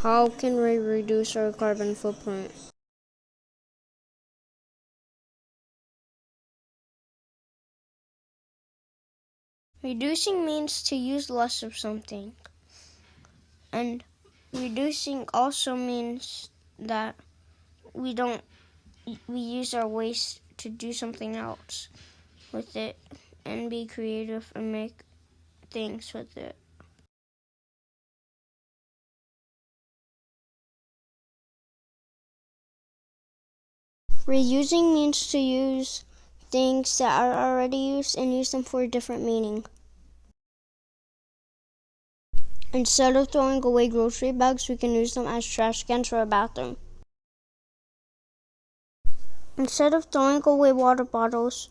How can we reduce our carbon footprint? Reducing means to use less of something. And reducing also means that we use our waste to do something else with it and be creative and make things with it. Reusing means to use things that are already used and use them for a different meaning. Instead of throwing away grocery bags, we can use them as trash cans for a bathroom. Instead of throwing away water bottles,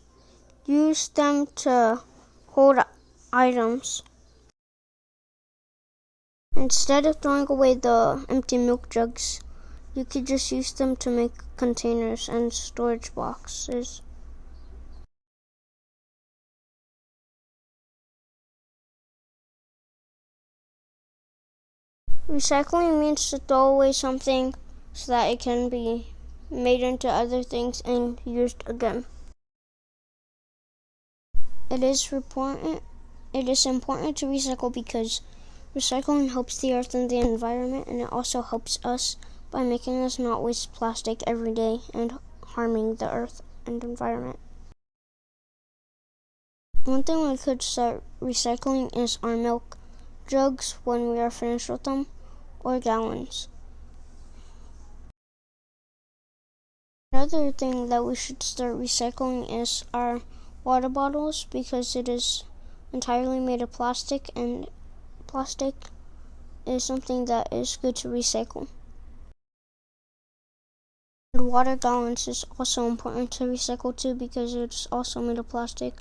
use them to hold items. Instead of throwing away the empty milk jugs, you could just use them to make containers and storage boxes. Recycling means to throw away something so that it can be made into other things and used again. It is important to recycle because recycling helps the earth and the environment, and it also helps us by making us not waste plastic every day and harming the earth and environment. One thing we could start recycling is our milk jugs when we are finished with them, or gallons. Another thing that we should start recycling is our water bottles because it is entirely made of plastic, and plastic is something that is good to recycle. And water gallons is also important to recycle too because it's also made of plastic.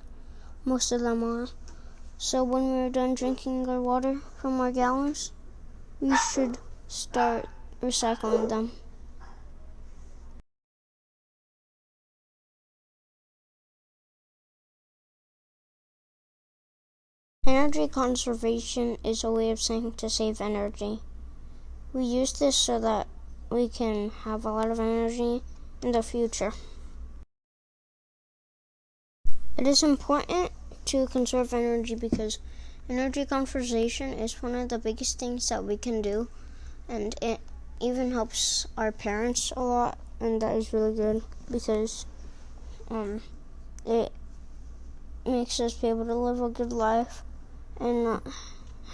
Most of them are. So when we're done drinking our water from our gallons, we should start recycling them. Energy conservation is a way of saying to save energy. We use this so that we can have a lot of energy in the future. It is important to conserve energy because energy conservation is one of the biggest things that we can do, and it even helps our parents a lot, and that is really good because it makes us be able to live a good life and not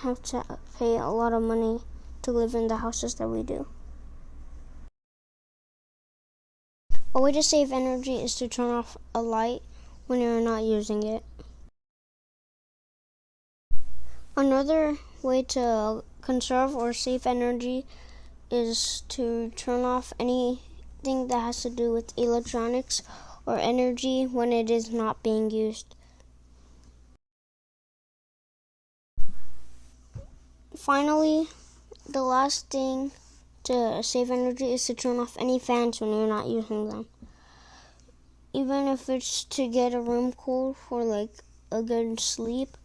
have to pay a lot of money to live in the houses that we do. A way to save energy is to turn off a light when you're not using it. Another way to conserve or save energy is to turn off anything that has to do with electronics or energy when it is not being used. Finally, the last thing to save energy is to turn off any fans when you're not using them. Even if it's to get a room cool for like a good sleep,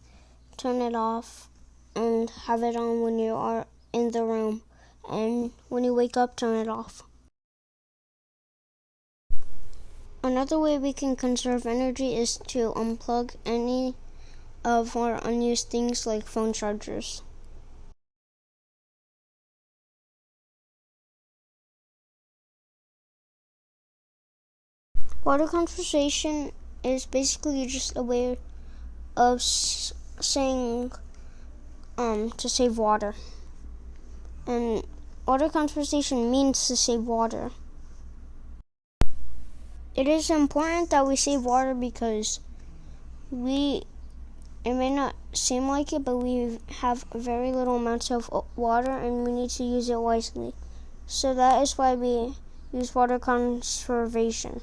turn it off and have it on when you are in the room. And when you wake up, turn it off. Another way we can conserve energy is to unplug any of our unused things like phone chargers. Water conservation is basically just a way of saying to save water. And water conservation means to save water. It is important that we save water because it may not seem like it, but we have very little amounts of water and we need to use it wisely. So that is why we use water conservation.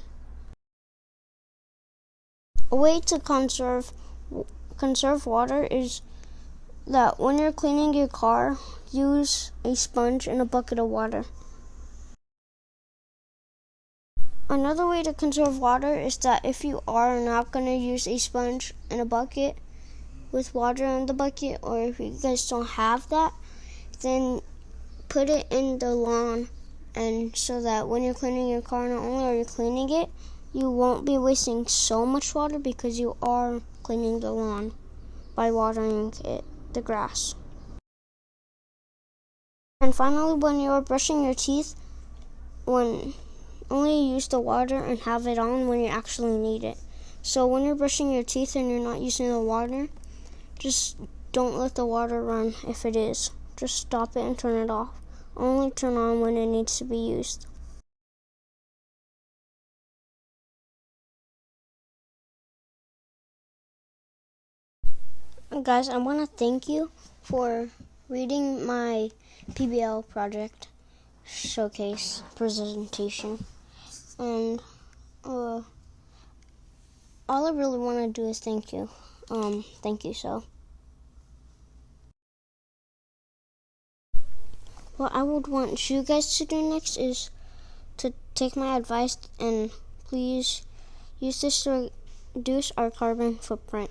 A way to conserve water is that when you're cleaning your car, use a sponge and a bucket of water. Another way to conserve water is that if you are not going to use a sponge and a bucket with water in the bucket, or if you guys don't have that, then put it in the lawn, and so that when you're cleaning your car, not only are you cleaning it, you won't be wasting so much water because you are cleaning the lawn by watering the grass. And finally, when you're brushing your teeth, only use the water and have it on when you actually need it. So when you're brushing your teeth and you're not using the water, just don't let the water run if it is. Just stop it and turn it off. Only turn on when it needs to be used. Guys, I want to thank you for reading my PBL project showcase presentation. And all I really want to do is thank you. Thank you. So what I would want you guys to do next is to take my advice and please use this to reduce our carbon footprint.